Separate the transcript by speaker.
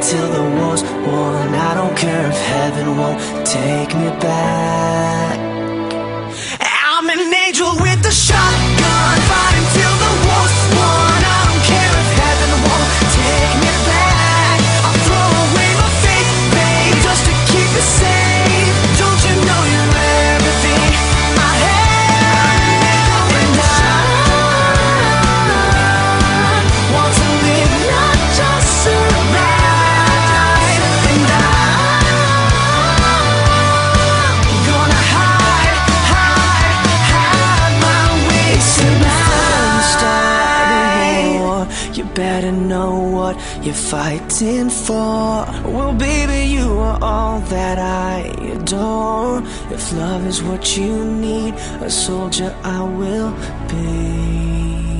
Speaker 1: until the war's won. I don't care if heaven won't take me back. I'm an angel with a shotgun, fighting till the war's won. I don't care if heaven won't take me back. I'll throw away my faith, babe, just to keep it safe. Don't you know you're everything I have? And I want to live, not just survive. And I'm gonna hide my ways tonight. Start a war, you better know what you're fighting for. Well, baby, you are all that I adore. If love is what you need, a soldier I will be.